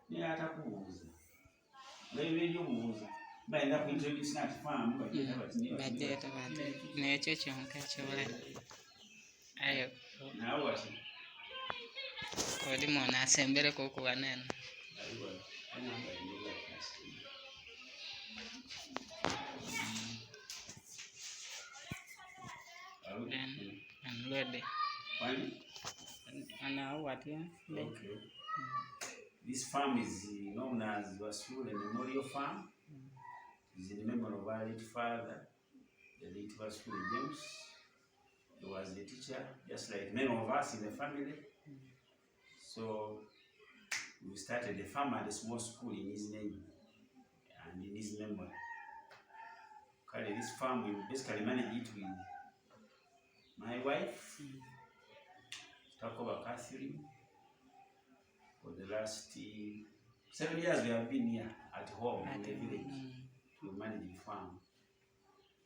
Yeah, atakubuuza. Leero obuuza. Bayinza ku introduce na farm bagenda bagyeta bati nekyo kyonka kyolema. Ayo. Nawe wati. Oli mwana asembereko okuba nene. I'm ready. Fine. And now what? Yeah? Okay. This farm is known as Wasule Memorial Farm. It's in memory of our late father, the late Wasule James. He was the teacher, just like many of us in the family. So we started the farm at a small school in his name and in his memory. Currently, this farm we basically manage it with my wife, Mr BAKASWIREWA. For the last 7 years we have been here at home in the village to manage the farm.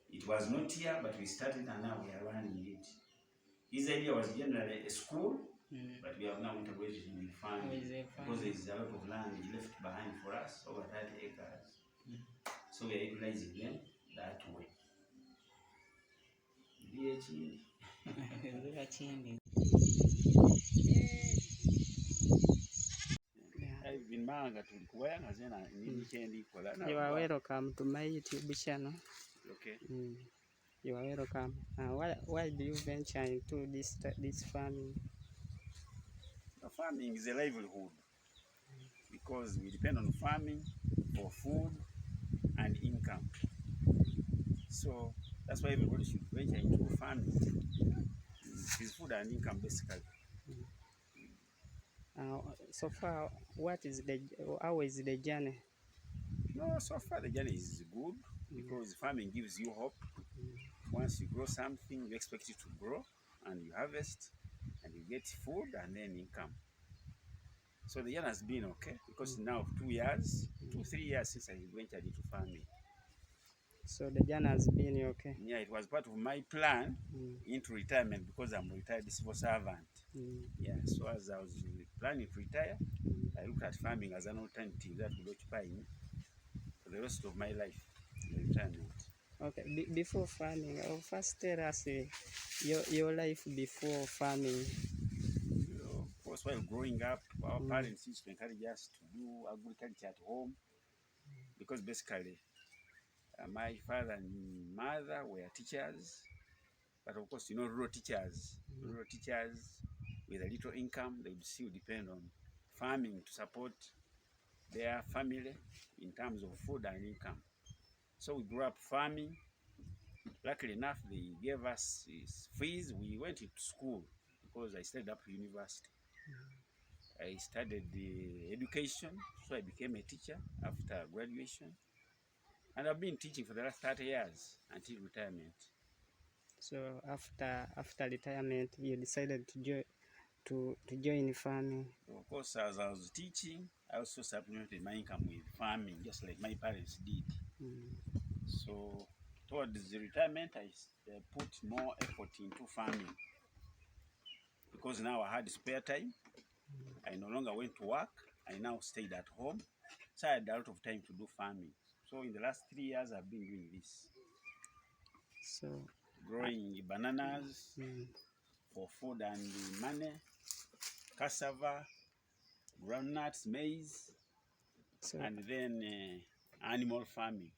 It was not here, but we started and now we are running it. His idea was generally a school, but we have now integrated in the farm because there is a lot of land left behind for us, over 30 acres. So we are utilizing them that way. I've been manga to where you are welcome to my YouTube channel. Okay. You are welcome. Why do you venture into this farming? Farming is a livelihood because we depend on farming for food and income. So that's why everybody should venture into farming. It's food and income basically. So far, how is the journey? No, so far the journey is good because farming gives you hope. Once you grow something, you expect it to grow and you harvest and you get food and then income. So the journey has been okay because now 2 years, 3 years since I ventured into farming. So the journey has been okay? Yeah, it was part of my plan into retirement because I'm a retired civil servant. Yeah, so as I was planning to retire, I looked at farming as an alternative that would occupy me for the rest of my life in retirement. Okay, before farming, first tell us your life before farming. Of course, while growing up, our parents used to encourage us to do agriculture at home because basically my father and mother were teachers, but of course, rural teachers with a little income, they would still depend on farming to support their family in terms of food and income. So we grew up farming. Luckily enough, they gave us fees. We went to school because I studied up to university. I studied the education, so I became a teacher after graduation. And I've been teaching for the last 30 years until retirement. So after retirement, you decided to join farming. Of course, as I was teaching, I also supplemented my income with farming, just like my parents did. So towards the retirement, I put more effort into farming because now I had spare time. I no longer went to work. I now stayed at home, so I had a lot of time to do farming. So in the last 3 years, I've been doing this. So growing bananas for food and money, cassava, groundnuts, maize, and then animal farming.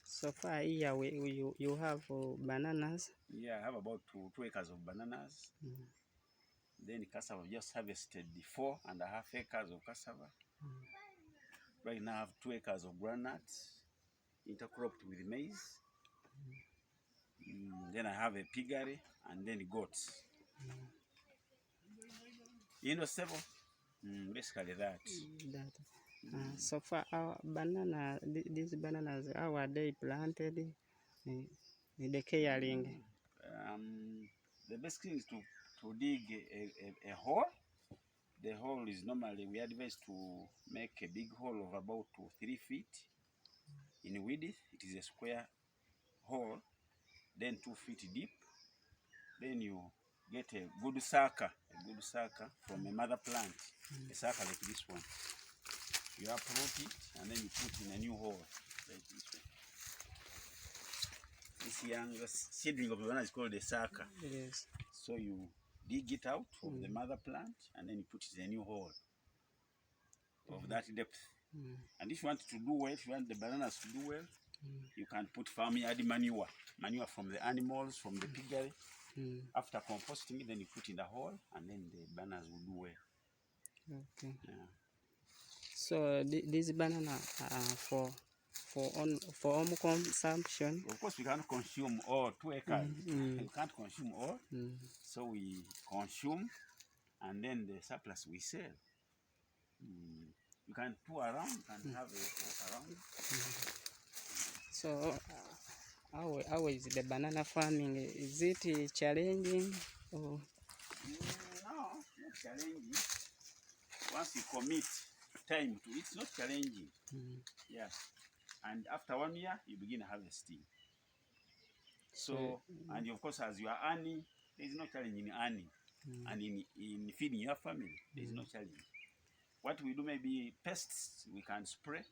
So far here you have bananas? Yeah, I have about 2 acres of bananas. Then cassava, just harvested 4.5 acres of cassava. Right now I have 2 acres of groundnuts, intercropped with maize. Then I have a piggery and then goats. Several. Basically that. So far, our these bananas, how are they planted? The caring. The best thing is to dig a hole. The hole is normally, we advise to make a big hole of about 3 feet in width. It is a square hole. then 2 feet deep. Then you get a good sucker from a mother plant, a sucker like this one. You uproot it and then you put in a new hole like this one. This young seedling of the banana is called a sucker. Yes. So you dig it out of the mother plant and then you put it in a new hole of that depth. And if you want to do well, if you want the bananas to do well, you can put farmyard manure from the animals, from the piggery. After composting, then you put in the hole, and then the bananas will do well. Okay. Yeah. So these banana for home consumption. Of course, we can't consume all 2 acres. We can't consume all, so we consume, and then the surplus we sell. You can tour around, you can have a walk around. So, how is the banana farming? Is it challenging? Or? No, not challenging. Once you commit time to it, it's not challenging. Yeah. And after 1 year, you begin harvesting. So, and of course, as you are earning, there is no challenge in earning. And in feeding your family, there is no challenge. What we do, maybe pests, we can spray.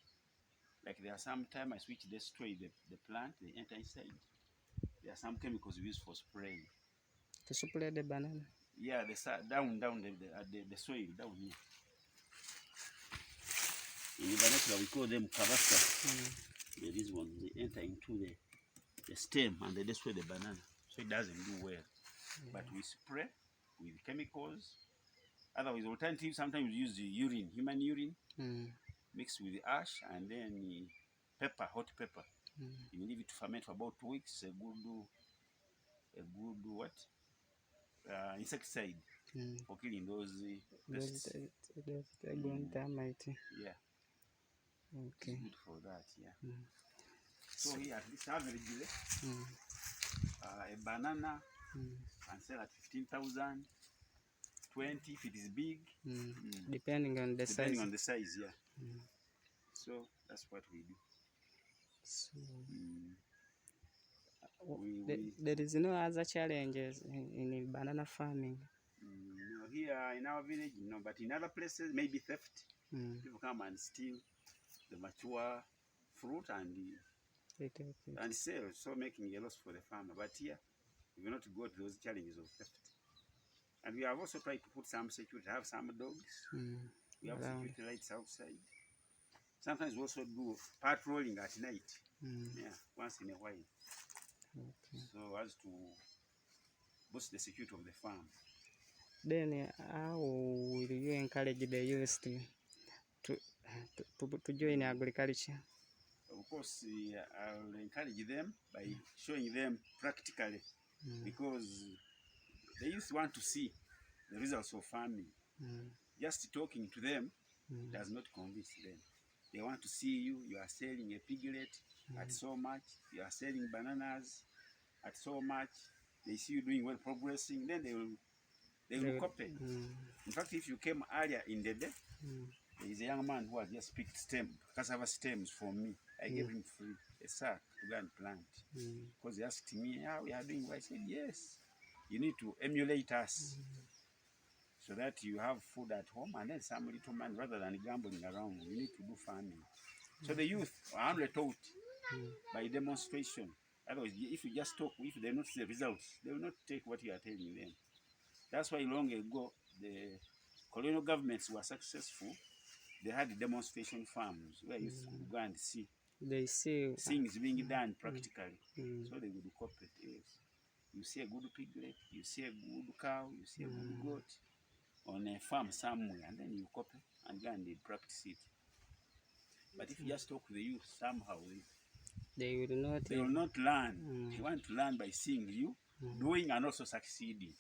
Like there are some time I switch, destroy the plant, they enter inside. There are some chemicals we use for spraying. To spray the banana? Yeah, down the soil, down here. In Indonesia, we call them kabasa. These ones, they enter into the stem and they destroy the banana. So it doesn't do well. But we spray with chemicals. Otherwise, alternative, sometimes we use the urine, human urine, mixed with ash and then pepper, hot pepper. You leave it to ferment for about 2 weeks. A good what? Insecticide for killing those pests. Termite. Yeah. Okay. It's good for that, yeah. So here, at this average, a banana can sell at 15,000, 20 if it is big. Depending on the size. Depending on the size, yeah. So that's what we do. So, there is no other challenges in banana farming. No, here in our village, no, but in other places, maybe theft. People come and steal the mature fruit and sell, so making a loss for the farmer. But here, we will not got those challenges of theft. And we have also tried to put some security, have some dogs. We have security lights outside. Sometimes we also do patrolling at night. Yeah, once in a while. Okay. So as to boost the security of the farm. Then how will you encourage the youth to join agriculture? Of course, I will encourage them by showing them practically, because the youth want to see the results of farming. Just talking to them does not convince them. They want to see you are selling a piglet at so much, you are selling bananas at so much. They see you doing well, progressing, then they will copy. In fact, if you came earlier in the day, there is a young man who has just picked cassava stems from me. I gave him free a sack to go and plant. Because he asked me, how we are doing well. I said, yes, you need to emulate us so that you have food at home and then some little money rather than gambling around. You need to do farming. So the youth are only taught by demonstration. Otherwise, if you just talk, if they not see the results, they will not take what you are telling them. That's why long ago, the colonial governments were successful. They had demonstration farms where you could go and see. They see things being done practically. So they would cooperate. Yes. You see a good piglet, you see a good cow, you see a good goat on a farm somewhere, and then you copy and go and they practice it. But if you just talk to the youth, somehow they will not learn. They want to learn by seeing you doing and also succeeding.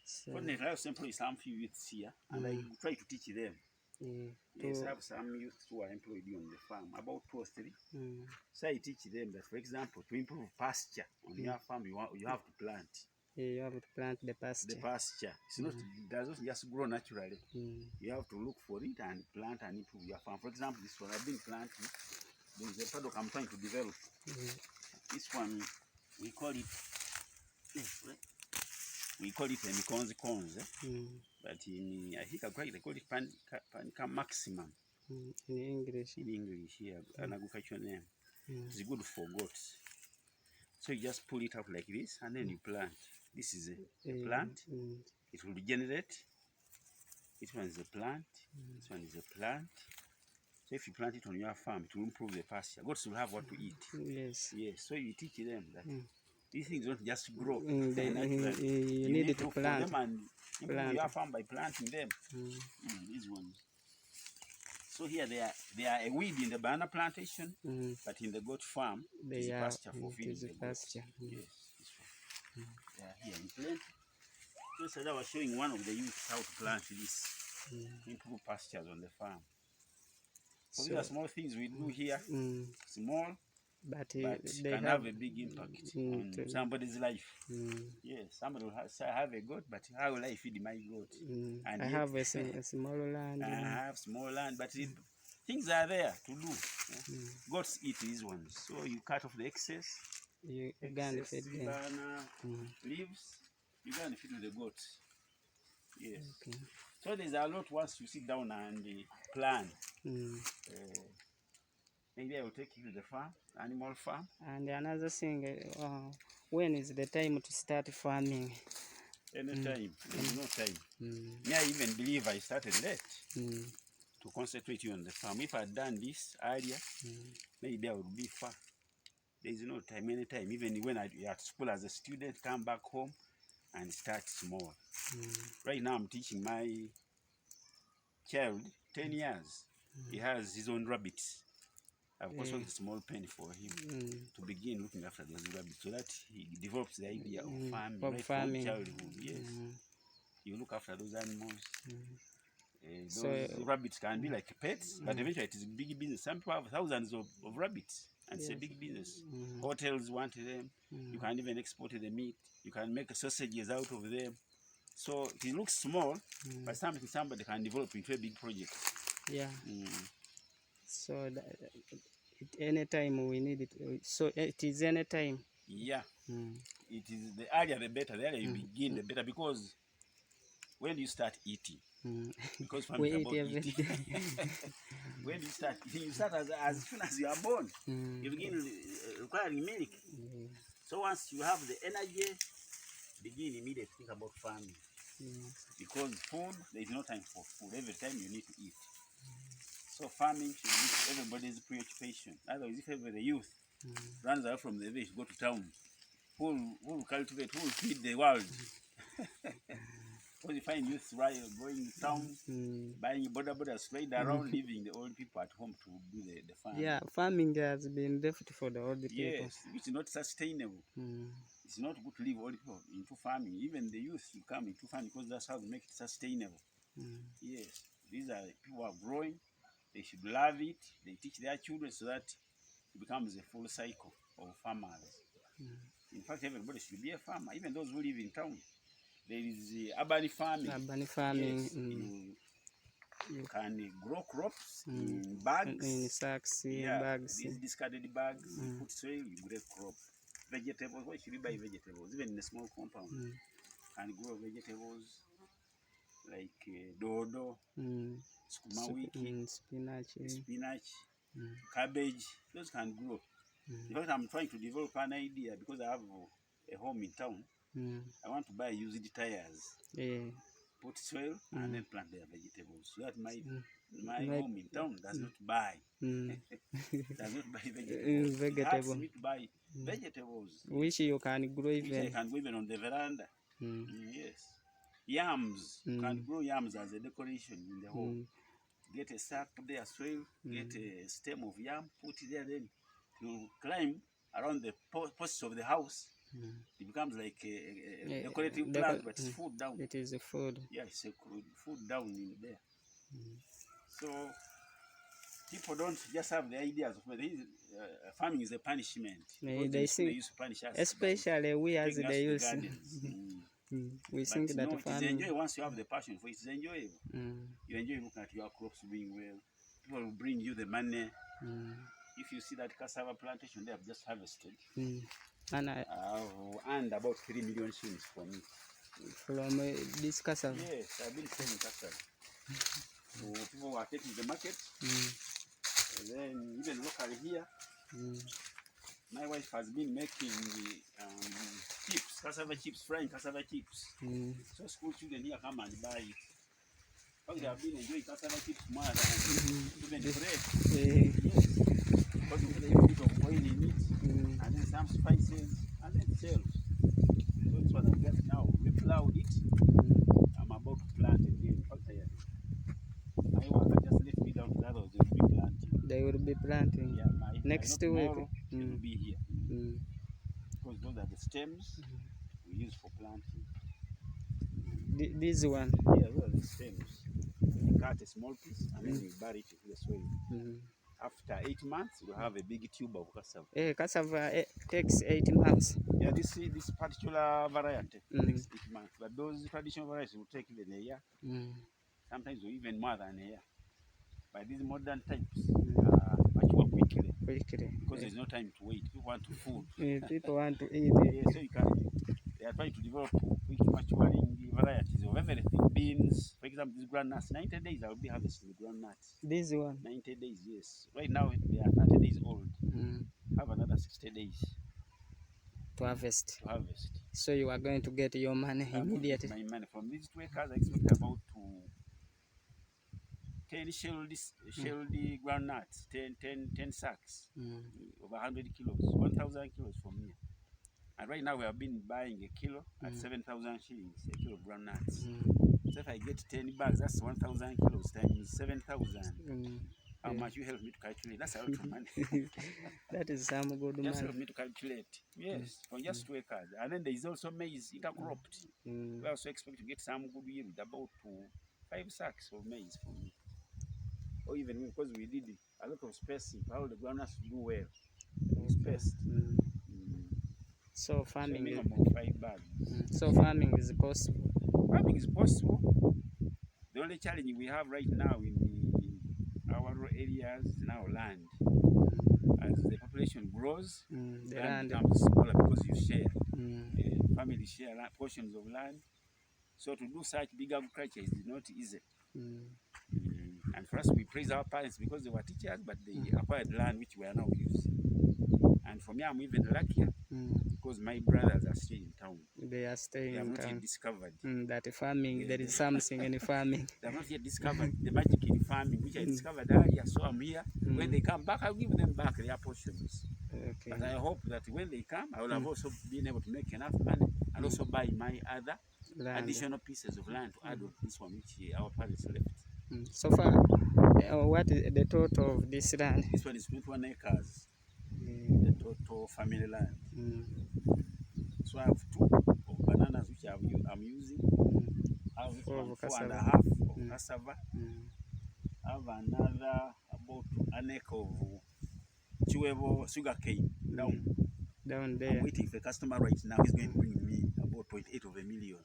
So, I have employed some few youths here, and I try to teach them. Yes, I have some youths who are employed on the farm, about 2 or 3. So I teach them that, for example, to improve pasture on your farm, you have to plant. You have to plant the pasture. The pasture. It's not, it doesn't just grow naturally. You have to look for it and plant and improve your farm. For example, this one I've been planting. There is a paddock I'm trying to develop. This one, we call it, cons, but in, I think they call it panica maximum. In English. In English, here, an agricultural name. It's good for goats. So you just pull it out like this, and then you plant. This is a plant. It will regenerate. This one is a plant. This one is a plant. So if you plant it on your farm, it will improve the pasture. Goats will have what to eat. Yes. Yes. So you teach them that these things don't just grow. You need to plant them and improve your farm by planting them. These ones. So here they are a weed in the banana plantation, but in the goat farm, it is pasture for feeding the goats. Yes, this one. They are here in plenty. So I was showing one of the youth how to plant this, improve pastures on the farm. So these are small things we do here, small, but they can have a big impact on somebody's life. Yes, somebody will have a goat, but how will I feed my goat? And I have a small land. I have small land, but things are there to do. Goats eat these ones, so you cut off the excess. You can feed them. Leaves. You can feed with the goats. Yes. Okay. So there's a lot once you sit down and plan. Maybe I will take you to the farm, animal farm. And another thing, when is the time to start farming? Anytime. There's no time. I even believe I started late to concentrate on the farm. If I had done this earlier, maybe I would be far. There is no time, anytime. Even when I at school as a student, come back home and start small. Right now I'm teaching my child, 10 years. He has his own rabbits. I've also a small pen for him to begin looking after those rabbits so that he develops the idea of farming. Right from childhood, yes. You look after those animals. Those rabbits can be like pets, but eventually it is a big business. Some people have thousands of rabbits, and it's a big business. Hotels want them. You can even export the meat. You can make sausages out of them. So it looks small, but something somebody can develop into a big project. Yeah. So anytime we need it. So it is anytime. Yeah. It is the earlier the better. The earlier you begin, the better, because when you start eating, because we eat every day. When you start as soon as you are born, you begin requiring milk. So once you have the energy, begin immediately think about farming. Because food, there is no time for food. Every time you need to eat. So farming should be everybody's preoccupation. Otherwise, if ever the youth runs away from the village, go to town, who will cultivate, who will feed the world? Because you find youth going to town, buying border straight around, leaving the old people at home to do the farm. Yeah, farming has been difficult for the old people. Yes, which is not sustainable. It's not good to leave old people into farming. Even the youth should come into farming because that's how they make it sustainable. Yes, these are people who are growing. They should love it. They teach their children so that it becomes a full cycle of farmers. In fact, everybody should be a farmer, even those who live in town. There is urban farming. Urban farming. Yes, you can grow crops in bags. In sacks, bags. These discarded bags, you put soil, you grow crop. Vegetables, why should you buy vegetables? Even in a small compound, and grow vegetables like dodo, skuma wiki, spinach, cabbage. Those can grow. In fact, I'm trying to develop an idea because I have a home in town. I want to buy used tires, put soil, and then plant their vegetables. So that my home in town does not buy. Does not buy vegetables. It hurts me to buy vegetables. Which you can grow even. Which I can grow even on the veranda. Yes. Yams. You can grow yams as a decoration in the home. Get a sack, put there soil, get a stem of yam, put it there, then you climb around the posts of the house. It becomes like a decorative plant, but it's food down. It is a food. Yeah, it's a food down in there. So people don't just have the ideas of farming is a punishment. They think, they used to punish us, especially we as the youth. We think that farming. It's enjoy once you have the passion for it. It's enjoyable. You enjoy looking at your crops doing well. People will bring you the money. if you see that cassava plantation they have just harvested, and I've earned about 3 million shillings from it. From this cassava? Yes, I've been selling cassava. So people are taking the market. And then even locally here, my wife has been making chips, cassava chips, frying cassava chips. So school children here come and buy it. They have been enjoying cassava chips more than even bread. Yes. Because we put a little bit of oil in it, and then some spices, and then shells. So it's what I get now. We plowed it. I'm about to plant again. My work just let me down to that, they will be planting. They will be planting. Yeah, next week. They will be here. Because those are the stems we use for planting. This one? Yeah, those are the stems. You cut a small piece and then you bury it into the soil. After 8 months, you have a big tube of cassava. Cassava takes 8 months. Yeah, this particular variety takes 8 months. But those traditional varieties will take even a year. Sometimes even more than a year. But these modern types mature quickly. Because there's no time to wait. People want to food. People want to eat. Yeah, so they are trying to develop quick maturing varieties of everything. Beans, for example, these groundnuts. 90 days I will be harvesting the groundnuts. This one? 90 days, yes. Right now they are 30 days old. Have another 60 days to harvest. So you are going to get your money immediately? My money from these 2 acres, I expect about 10 shelled groundnuts, 10 sacks, over 100 kilos, 1,000 kilos from here. And right now we have been buying a kilo at 7,000 shillings, a kilo of groundnuts. So if I get 10 bags, that's 1,000 kilos times 7,000. How much you help me to calculate? That's a lot of money. That is some good money. Just help me to calculate. Yes, for just 2 acres. And then there is also maize intercropped. We also expect to get some good yield, about 5 sacks of maize from me. Or even because we did a lot of spacing, how the groundnuts do well. We spaced. So farming is 5 bags. So farming is possible. Farming is possible. The only challenge we have right now in our rural areas is now land. As the population grows, the land becomes smaller because you share. Families share portions of land. So to do such big agriculture is not easy. And for us, we praise our parents because they were teachers, but they acquired land which we are now using. And for me, I'm even luckier because my brothers are still in town. They are staying in town. They have not yet discovered that farming, there is something in farming. They have not yet discovered the magic in farming, which I discovered earlier. So I'm here. When they come back, I'll give them back their portions. Okay. But I hope that when they come, I will have also been able to make enough money and also buy my other additional pieces of land to add on this one, which our parents left. So far, what is the total of this land? This one is 21 acres. The total family land. So I have 2 of bananas which I'm using. I have 4.5 of cassava. I have another about an acre of sugar cane down there. I'm waiting for a customer right now. He's going to bring me about 0.8 of a million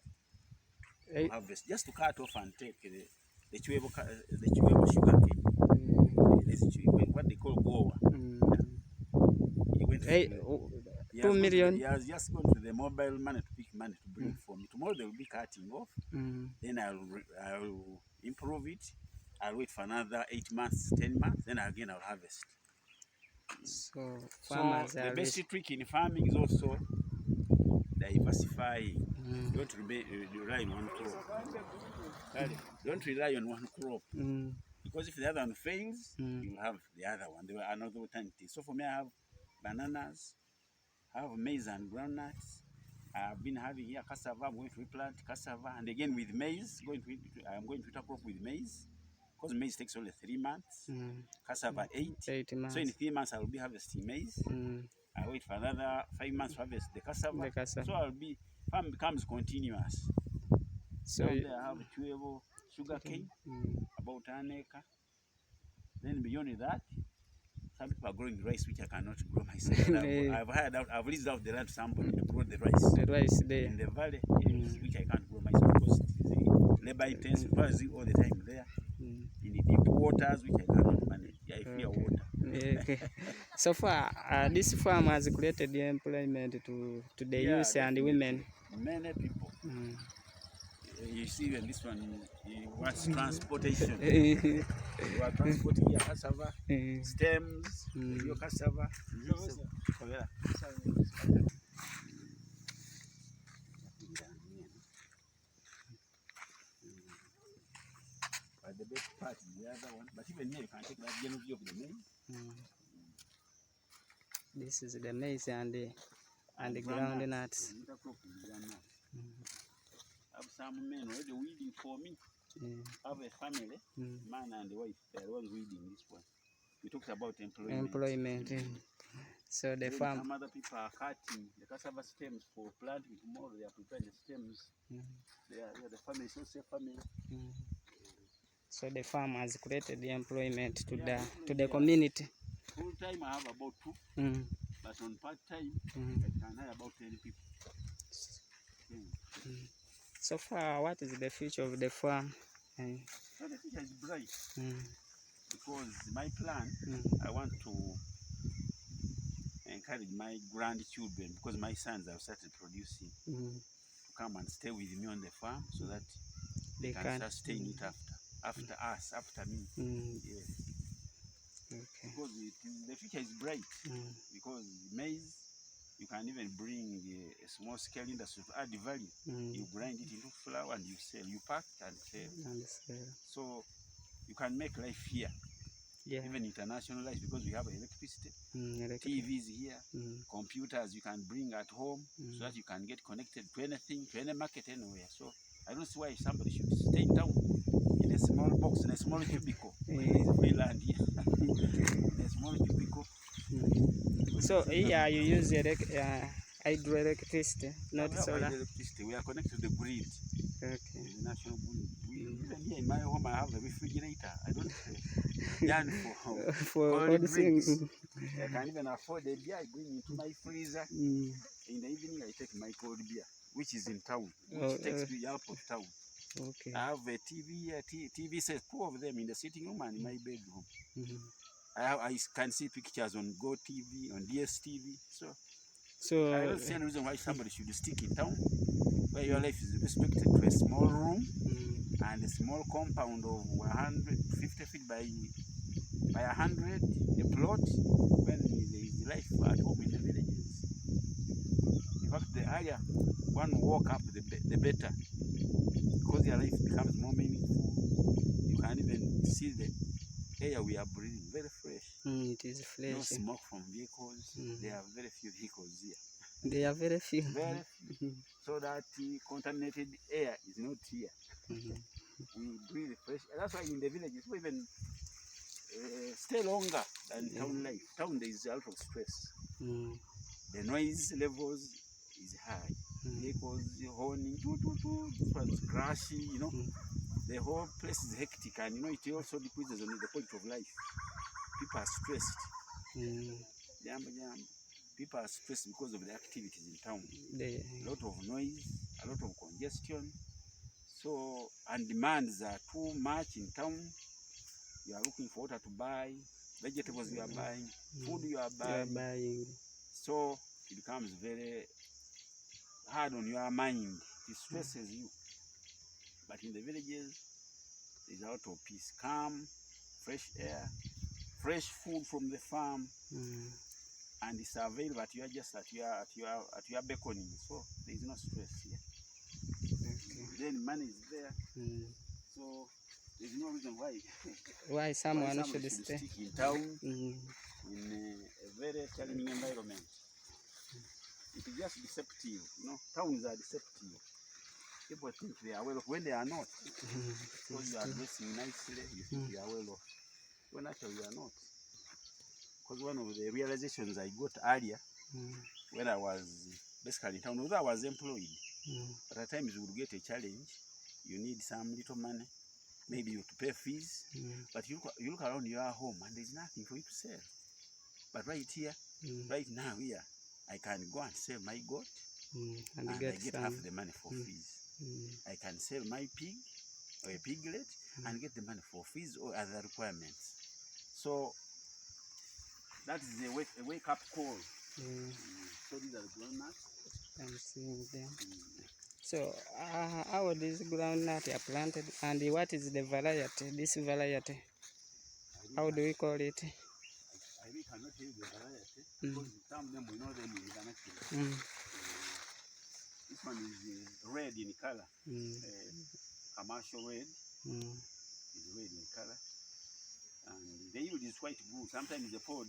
to harvest, just to cut off and take the sugar cane. What they call goa. He went 2 million. He has just gone to the mobile money to pick money to bring for me. Tomorrow they will be cutting off. Then I'll improve it. I'll wait for another 8 months, 10 months. Then again I'll harvest. So farmers the basic trick in farming is also diversifying. Don't rely on one crop. Don't rely on one crop. Because if the other one fails, you'll have the other one. There are another alternative. So for me, I have bananas, I have maize and groundnuts. I've been having here cassava. I'm going to replant cassava, and again with maize, I'm going to intercrop with maize, because maize takes only 3 months. Cassava 8 months. So in 3 months, I will be harvesting maize. I wait for another 5 months to harvest the cassava. So farm becomes continuous. So there I have 12 sugar cane, about an acre. Then beyond that, some people are growing rice, which I cannot grow myself. I've leased out the land to somebody to grow the rice. The rice there in the valley, which I can't grow myself because it's labor intensive. All the time there in the deep waters, which I cannot manage. I fear water. Okay. So far, this farm has created the employment to the youth and the women. Many people. You see, when this one he wants transportation. You are transporting your cassava, stems, your cassava. But the best part is the other one. But even here, you can take that general view of the maize. This is the maize and the groundnuts. I have some men already weeding for me. I have a family, man and wife. They are all weeding this one. We talked about employment. So the farm. Some other people are cutting the cassava stems for planting tomorrow. They are preparing the stems. They are the family, social family. So the farm has created the employment to the community. Full time I have about 2, but on part time I can hire about 10 people. So far, what is the future of the farm? So the future is bright because my plan, I want to encourage my grandchildren, because my sons have started producing, to come and stay with me on the farm so that they can sustain it after us, after me. Yes. Okay. Because the future is bright. Because maize, you can even bring a small scale industry to add value. You grind it into flour and you sell. You pack and sell. So you can make life here. Even internationalized, because we have electricity, TVs here, computers you can bring at home, so that you can get connected to anything, to any market, anywhere. So I don't see why somebody should stay in town in a small box, in a small cubicle. There's free land here. In a small cubicle. So here you use hydroelectricity, not solar. Hydroelectricity. We are connected to the grid. Okay. The national grid. Even here in my home, I have a refrigerator. I don't yearn for cold drinks. I can even afford a beer. I bring into my freezer. In the evening, I take my cold beer, which is in town, which takes me out of town. Okay. I have a TV here. TV sets 2 of them in the sitting room and in my bedroom. I can see pictures on Go TV, on DSTV. So I don't see any reason why somebody should stick in town, where your life is restricted to a small room and a small compound of 150 feet by 100, a plot, when there is life at home in the villages. In fact, the earlier one walk up, the better, because your life becomes more meaningful. You can even see the air we are breathing, very fresh. It is fresh. No smoke from vehicles. There are very few vehicles here. There are very few. Very few. So that contaminated air is not here. We breathe fresh. That's why in the villages we even stay longer than town life. Town there is a lot of stress. The noise levels is high. Vehicles horning, this one's crashing, you know. The whole place is hectic, and you know it also decreases on the quality of life. People are stressed. People are stressed because of the activities in town. A lot of noise, a lot of congestion. So, and demands are too much in town. You are looking for water to buy, vegetables you are buying, food you are buying. So it becomes very hard on your mind. It stresses you. But in the villages, there's a lot of peace, calm, fresh air, fresh food from the farm, and it's available at your at your beckoning. So there is no stress here. Okay. Then money is there. So there's no reason why someone should stick in town in a very challenging environment. It is just deceptive. You know, towns are deceptive. People think they are well off when they are not. Because you are dressing nicely, you think you are well off. When actually you are not. Because one of the realizations I got earlier, when I was basically in town, although I was employed, but at times you would get a challenge. You need some little money, maybe you to pay fees, but you look around your home and there's nothing for you to sell. But right here, right now here, I can go and sell my goat, and I get half the money for fees. I can sell my pig or a piglet and get the money for fees or other requirements. So That is a wake up call. So these are the groundnuts. I'm seeing them. So how these groundnut are planted, and what is the variety? This variety, how do we call it? I really cannot tell you the variety because some of them we know them in Ghana. This one is red in color, commercial red. Is red in color, and the yield is quite good. Sometimes the pod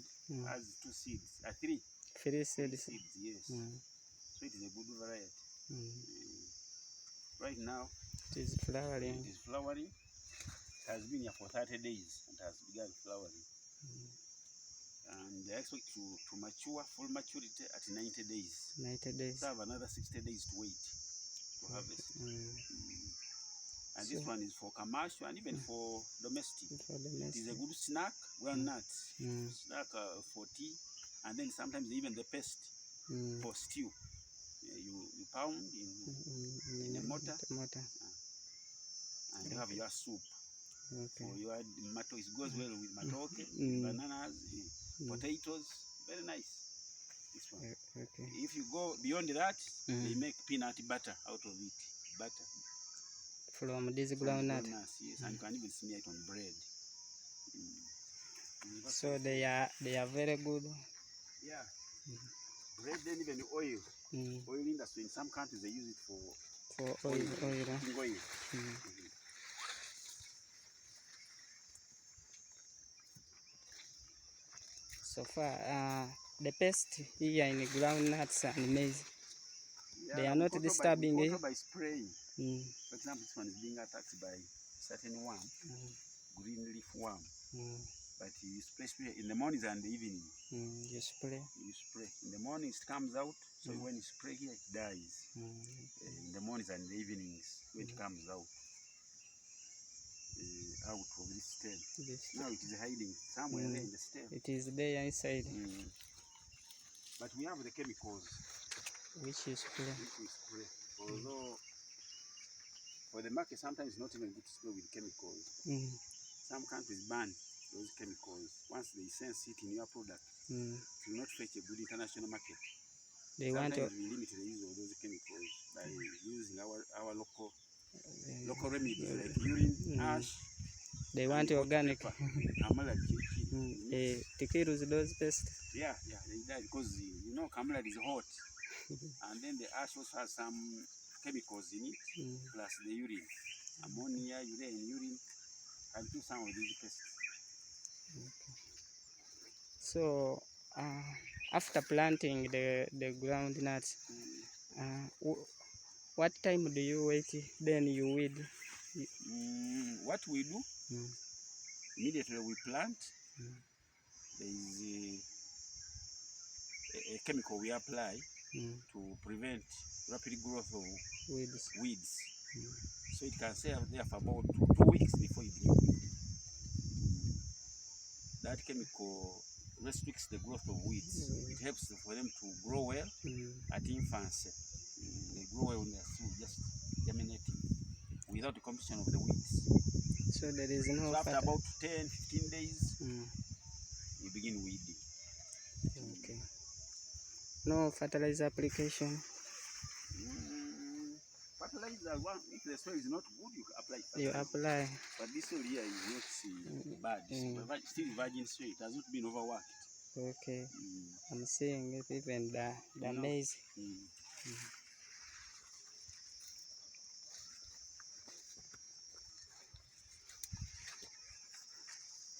has 2 seeds, 3 seeds. Yes, so it is a good variety. Right now, it is flowering. It is flowering. It has been here for 30 days and has begun flowering. And they expect to mature, full maturity at 90 days. 90 days. So I have another 60 days to wait to harvest. And so, this one is for commercial and even for domestic. It is a good snack, groundnuts. Snack for tea, and then sometimes even the paste for stew. You pound in a mortar. And you have your soup. For your it goes well with matoke, bananas, potatoes. Very nice. This one. If you go beyond that, they make peanut butter out of it. Butter. From this groundnut. Yes, and you can even smear it on bread. So they are very good. Yeah. Bread, then even oil. Oil industry in some countries they use it for oil. So far, the pest here in the groundnuts and maize, they are not disturbing it. By spraying. For example, this one is being attacked by certain worm, green leaf worm. But you spray in the mornings and the evening. You spray. In the mornings it comes out, so when you spray here it dies. In the mornings and the evenings when it comes out. Out of this stem. Now it is hiding somewhere there in the stem. It is there inside. But we have the chemicals. Which is spray. Although for the market sometimes it's not even good to spray with chemicals. Some countries ban those chemicals. Once they sense it in your product, it will not fetch a good international market. They sometimes we limit the use of those chemicals by using our local remedies like urine, ash. They want organic. To kill those pests. Yeah, they die because you know camellia is hot, and then the ash also has some chemicals in it, plus the urine, ammonia, urea, and urine, and kill some of these pests. So after planting the groundnuts, what time do you wait? Then you weed. What we do immediately we plant. There is a chemical we apply to prevent rapid growth of weeds. So it can stay out there for about 2 weeks before you bring weed. That chemical restricts the growth of weeds. It helps for them to grow well at infancy. They grow well when they are still just germinating without the competition of the weeds. So there is no. So after about 10-15 days, we begin weeding. Okay. No fertilizer application. Fertilizer, if the soil is not good, you apply fertilizer. You apply. But this soil here is not bad. It's still virgin soil. It has not been overworked. Okay. I'm seeing it, even the maize.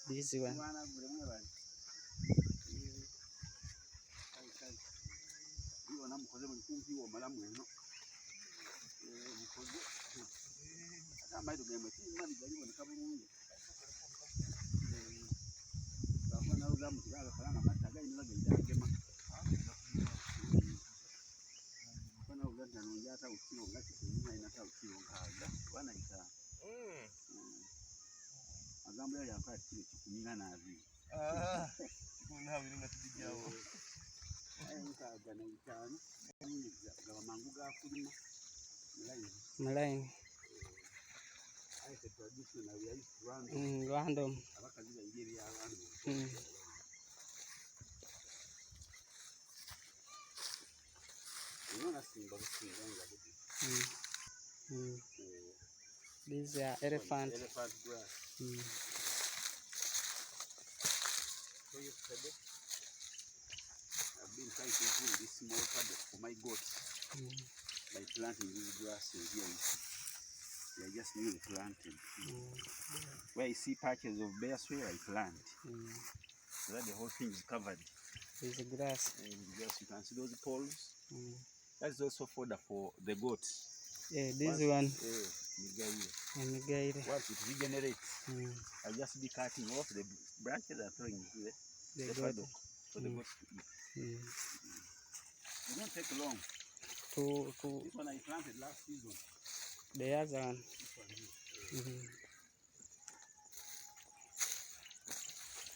This one. Mulaini. Random. These are elephant. Elephant grass. So yesterday, I've been trying to improve this small paddock for my goats by planting these grasses here. They are just newly planted. Where you see patches of bare soil, I plant. So that the whole thing is covered. There's a grass. Just you can see those poles. That's also fodder for the goats. Yeah, this one. Once it regenerates, I'll just be cutting off the branches and throwing it to the paddock for the goats to eat. It won't take long. This one I planted last season. The other one. This one here.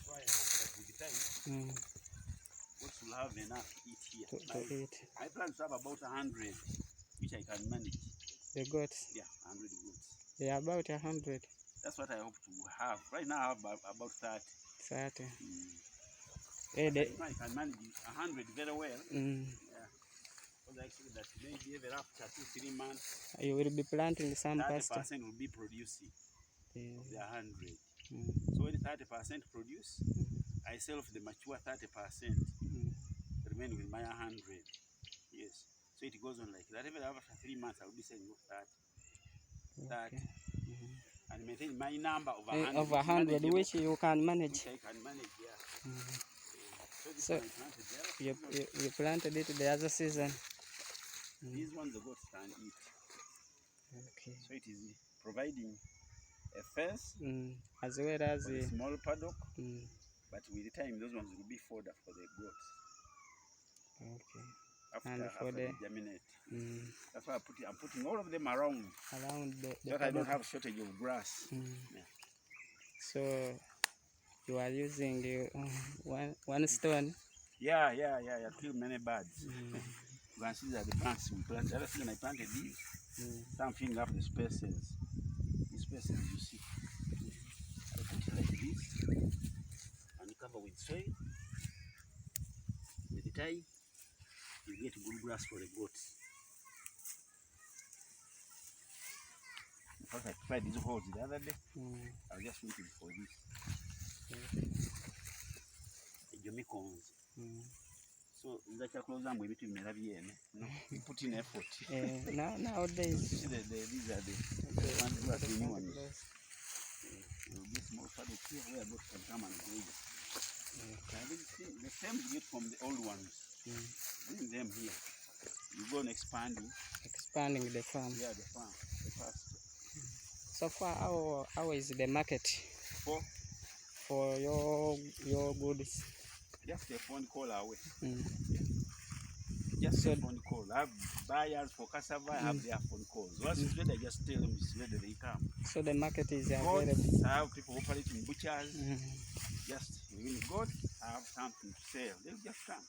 So I hope that with the time, goats will have enough to eat here. To eat. I plan to have about 100, which I can manage. The goats? Yeah, 100 goats. They are about 100. That's what I hope to have. Right now I have about 30. 30. I can manage 100 very well. Yeah. Because actually that maybe even after 2-3 months, you will be planting some 30% will be producing of the 100. So when 30% produce, I sell off the mature 30%, remain with my 100. Yes. So it goes on like that. Even after 3 months, I will be selling off 30. And maintain my number of 100. Of 100, which you can manage. Which I can manage, yeah. So you planted it the other season. These ones the goats can eat. Okay. So it is providing a fence as well as a small paddock. But with the time, those ones will be fodder for the goats. Okay. After they germinate. That's why I'm putting all of them around the so that I don't have shortage of grass. Yeah. So you are using one stone. Yeah. Kill many birds. You can see that the plants we planted. The other season I planted these. So I'm filling up the spaces. These spaces you see. I put it like this and cover with soil. With the time, you get good grass for the goats. In fact, I tried these holes the other day. I was just waiting for this. The Jomicons. So that's a close with between we put in effort. Nowadays, these are the ones who are the new ones. This small paddock here where goats can come and go. The same you get from the old ones. Bring them here. You go on expanding the farm. Yeah, the farm, the pasture. So far, how is the market for your goods? Just a phone call away. Just a phone call. I have buyers for cassava. I have their phone calls. Once it's ready, I just tell them it's ready. They come. So the market is available. I have people operating butchers. Just when you go, I have something to sell. They'll just come.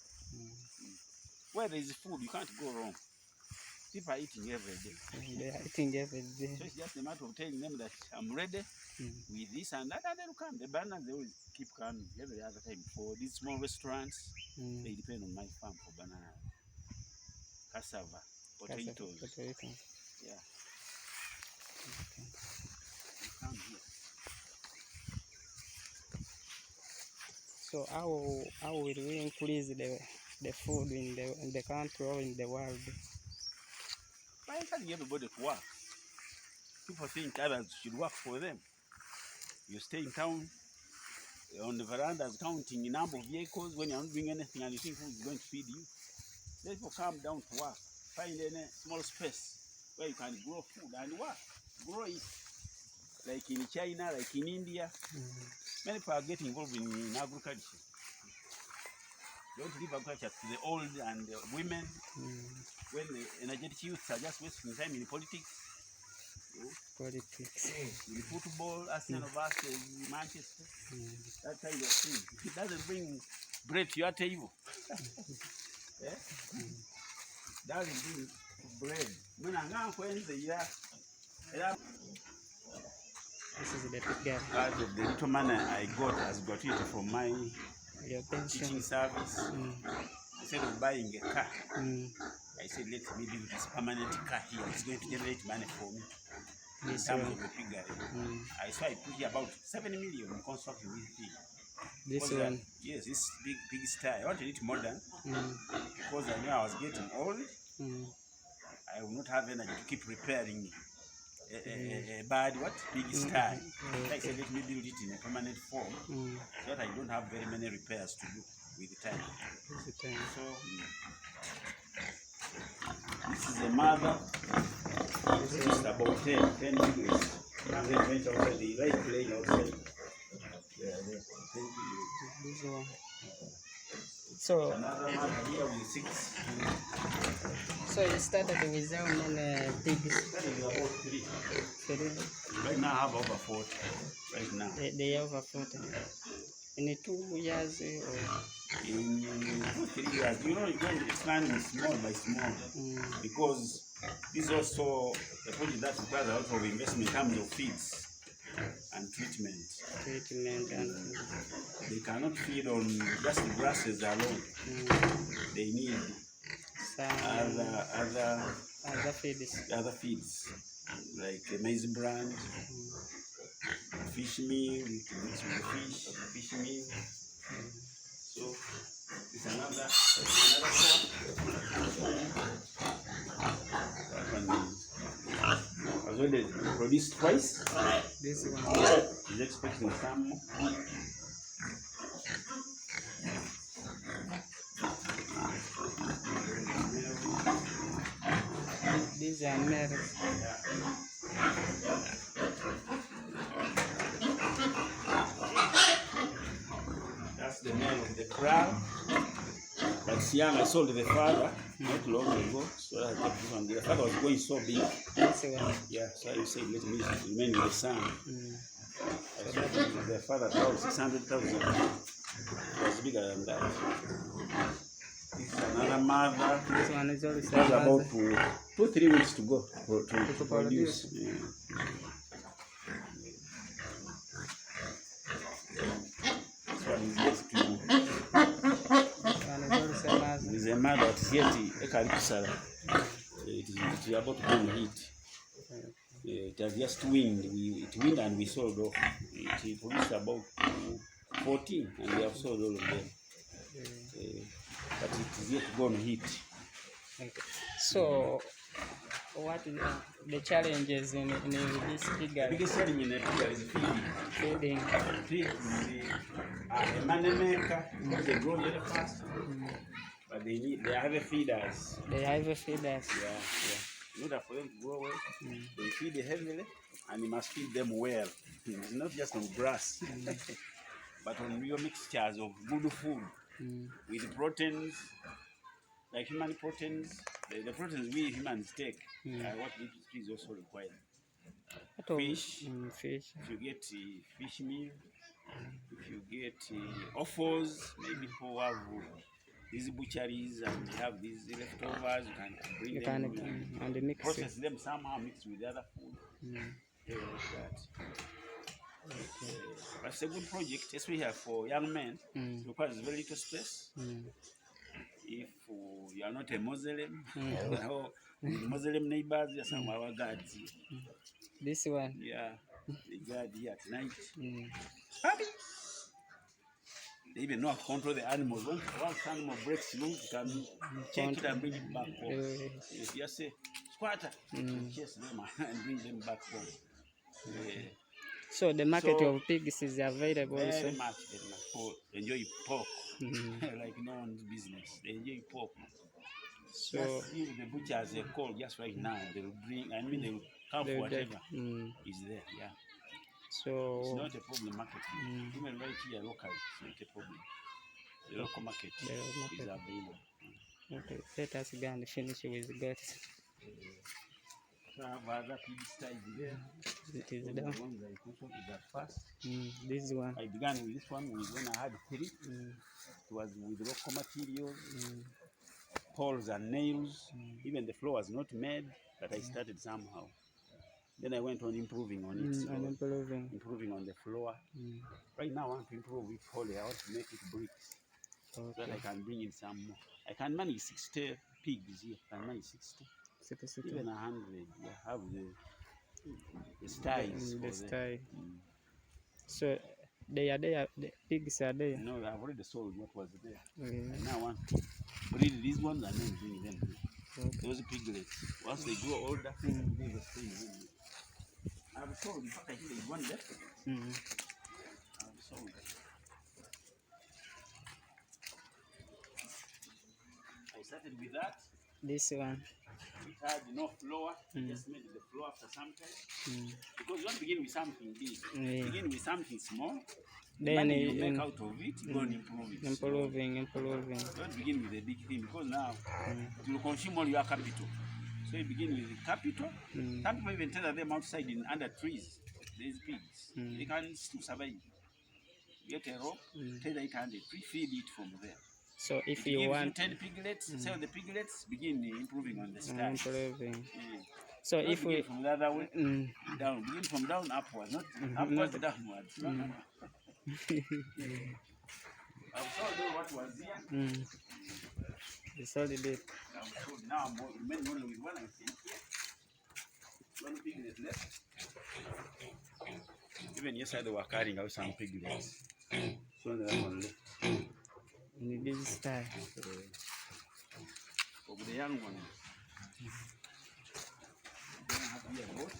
Where there is food, you can't go wrong. People are eating every day. They are eating every day. So it's just a matter of telling them that I'm ready with this and that, and they'll come. The bananas, they always keep coming every other time. For these small restaurants, they depend on my farm for bananas, cassava, potatoes. Yeah. Okay. They come here. So how will we increase the food in the country or in the world? By encouraging everybody to work. People think others should work for them. You stay in town on the verandas counting the number of vehicles when you're not doing anything and you think who is going to feed you. Let people come down to work. Find any small space where you can grow food and work. Grow it. Like in China, like in India. Many people are getting involved in agriculture. Don't leave agriculture to the old and the women. When the energetic youths are just wasting time in politics. In football, Arsenal versus Manchester. That kind of thing. It doesn't bring bread to your table. Doesn't bring bread. This is the big Part of the little money I got as gratuity from my your pension teaching service. Instead of buying a car, I said, let me build this permanent car here. It's going to generate money for me. This In terms one. of the piggery. So I put here about 7 million in constructing this pig. This one. Yes, this big style. I wanted it modern because I knew I was getting old. I will not have energy to keep repairing a bad big style. I said, let me build it in a permanent form so that I don't have very many repairs to do with the time. So this is a mother. This is about 10 degrees. And then went outside, the light playing outside. Yeah, there. 10 degrees. This one. So another mother here with 6. So you started with how many pigs? About 3. Right now I have over 40. Right now. They have over 40. In 2 years or in 2-3 years, you know, expanding small by small because this is also a project that requires a lot of investment in terms of feeds and treatment. And they cannot feed on just the grasses alone. They need other feeds like maize bran, fish meal, mix with the fish meal. So it's another as well as produced twice. This one is expecting some more. These are males. That's the male of the crown. That's young. I sold the father not long ago. So I kept this one. The father was going so big. Yeah, so I said, let me remain with the son. I sold the father about 600,000. It was bigger than that. This is another mother. This one is always about 2-3 weeks to go to produce. Yeah. This one is yet to. With a mother that's yet it is about to go on heat. It has just wind. It wind and we sold off. It produced about 14 and we have sold all of them. But it is yet to go on heat. Okay. So, what is the challenges in this piggery? The biggest challenge in the piggery is feeding. Pigs are a money maker because they grow very fast. But they have a feeders. Yeah. In order for them to grow well, they feed heavily and you must feed them well. Not just on grass, but on real mixtures of good food with proteins, like human proteins. The proteins we humans take are what these pigs also require. Fish. If you get fish meal, if you get offals, maybe people have these butcheries and they have these leftovers, you can bring them and mix process them somehow, mix with other food. Like that. But it's a good project, especially for young men. It requires very little space. If you are not a Muslim, or Muslim neighbors, there are some of our guards. This one? Yeah, they guard here at night. They even know how to control the animals. Once animal breaks loose, you can check it and bring it back home. If you say, squatter, chase them and bring them back home. So the market of pigs is available. Very much. People enjoy pork like no one's business. They enjoy pork. So just give the butchers a call just right now. They will bring. I mean, they will come for whatever is there. Yeah. So it's not a problem marketing. Even right here locally, it's not a problem. The local market is available. Okay, let us go and finish with the goats. So I have other pig styles there. It is down. The ones I constructed that first. This one. I began with this one when I had 3. It was with local materials, poles and nails. Even the floor was not made, but I started somehow. Then I went on improving on it. Improving on the floor. Right now I want to improve it wholly. I want to make it bricks so that I can bring in some more. I can manage 60 pigs here, can I 60, even 100. You have the styles. The style. So they are there. The pigs are there. No, I've already sold what was there. Mm. And now I want to breed these ones and then bring them here. Okay. Those piglets, once they grow older, they will stay in here. I've sold. In fact, I think there's one left. I've sold. I started with that. This one. It had no floor. Just made the floor after some time. Because you don't begin with something big. Begin with something small. Then you make out of it, you go and improve it. Improving. Don't begin with a big thing because now it will consume all your capital. So you begin with the capital. Some people even tether them outside under trees. These pigs. They can still survive. Get a rope, tether it under a tree, feed it from there. So if you want 10 piglets, sell the piglets, begin improving on the style. So not if we from the other way down, begin from down upwards, not upwards downwards. I've sold what was here. You sold it. I've sold now. I'm remaining only with one. I think one piglet left. Even yesterday they were carrying out some piglets. So the other one left. In this style. Of the young one. Don't have here both.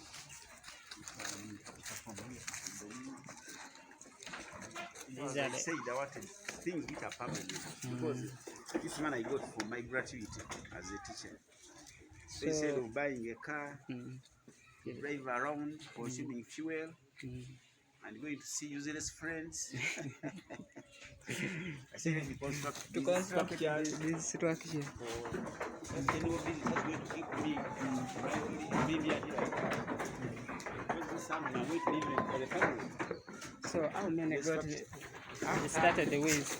These are say that what things which are permanent because this one I got for my gratuity as a teacher. So instead of buying a car, drive around, consuming fuel, and going to see useless friends. I said to construct this structure. That's going to keep me something I'm waiting even for the family. So how many got you started with?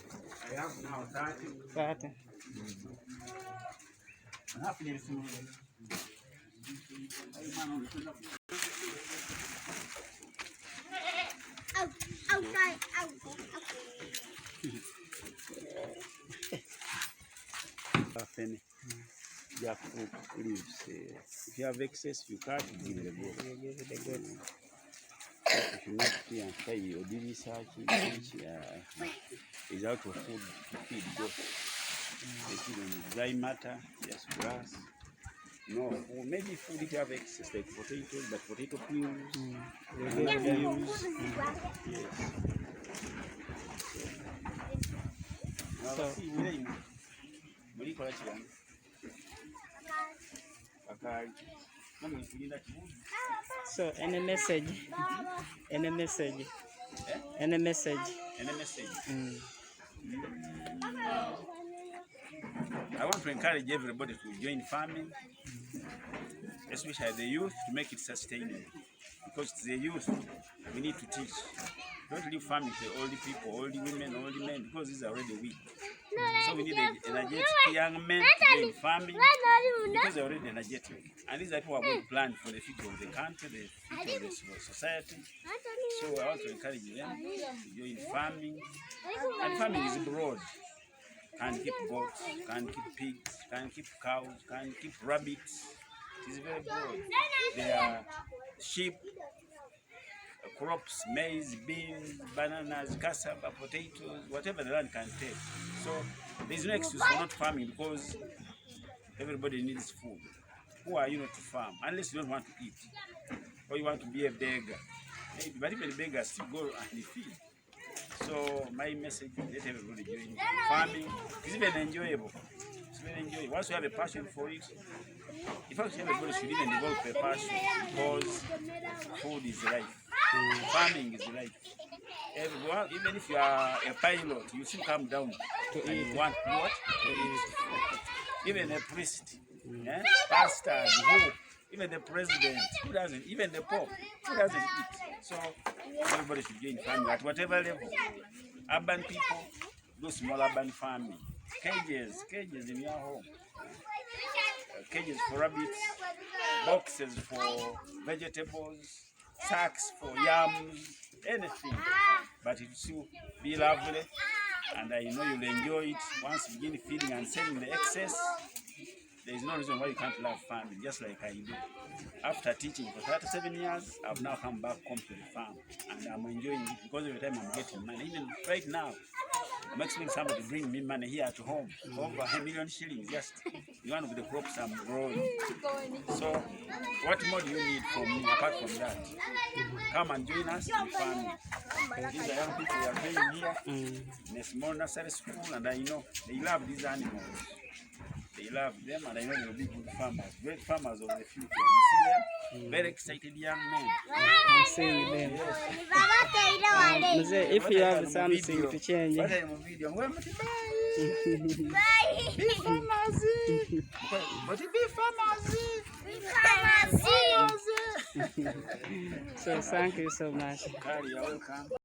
I have now 30. Jackfruit leaves. If you have excess, you cut, give the goat. If you not here and try or do research, which is out of food to feed goats. They feed on dry matter, just grass. No food. Maybe food if you have excess, like potatoes, but potato peels. Yes. So any message? Any message? Any message? Any message? I want to encourage everybody to join farming, especially the youth, to make it sustainable. Because it's the youth we need to teach. Don't leave farming to old people, old women, old men, because these are already weak. So we need energetic young men to join farming because they're already energetic. And these are people who are going to plan for the future of the country, the future of the society. So I want to encourage them to join farming. And farming is broad. Can keep goats, can keep pigs, can keep cows, can keep rabbits. It is very broad. There are sheep, crops, maize, beans, bananas, cassava, potatoes, whatever the land can take. So there is no excuse for not farming because everybody needs food. Who are you not to farm? Unless you don't want to eat or you want to be a beggar. Maybe, but even beggars still go and feed. So my message is let everybody join farming. It's even enjoyable. It's very enjoyable. Once you have a passion for it, in fact everybody should even develop a passion because food is life. Farming is life. Everyone, even if you are a pilot, you still come down to eat. You want what? To eat. Even a priest, pastors, even the president, who doesn't? Even the Pope, who doesn't eat? So everybody should join farming at whatever level. Urban people do small urban farming. Cages in your home. Cages for rabbits, boxes for vegetables, sacks for yams, anything. But it will still be lovely, and I know you'll enjoy it. Once you begin feeding and selling the excess, there is no reason why you can't love farming, just like I do. After teaching for 37 years, I've now come back home to the farm, and I'm enjoying it because every time I'm getting money. Even right now, I'm expecting somebody to bring me money here at home, over 1 million shillings, just one of the crops I'm growing. So, what more do you need from me apart from that? Come and join us in farming. These are young people who are training here in a small nursery school, and I know they love these animals. They love them, and I know they'll be good farmers, great farmers of the future. You see them? Very excited young men. I'm seeing them. Yes. If you have something to change. Be farmers. But be farmers. So thank you so much. You're welcome.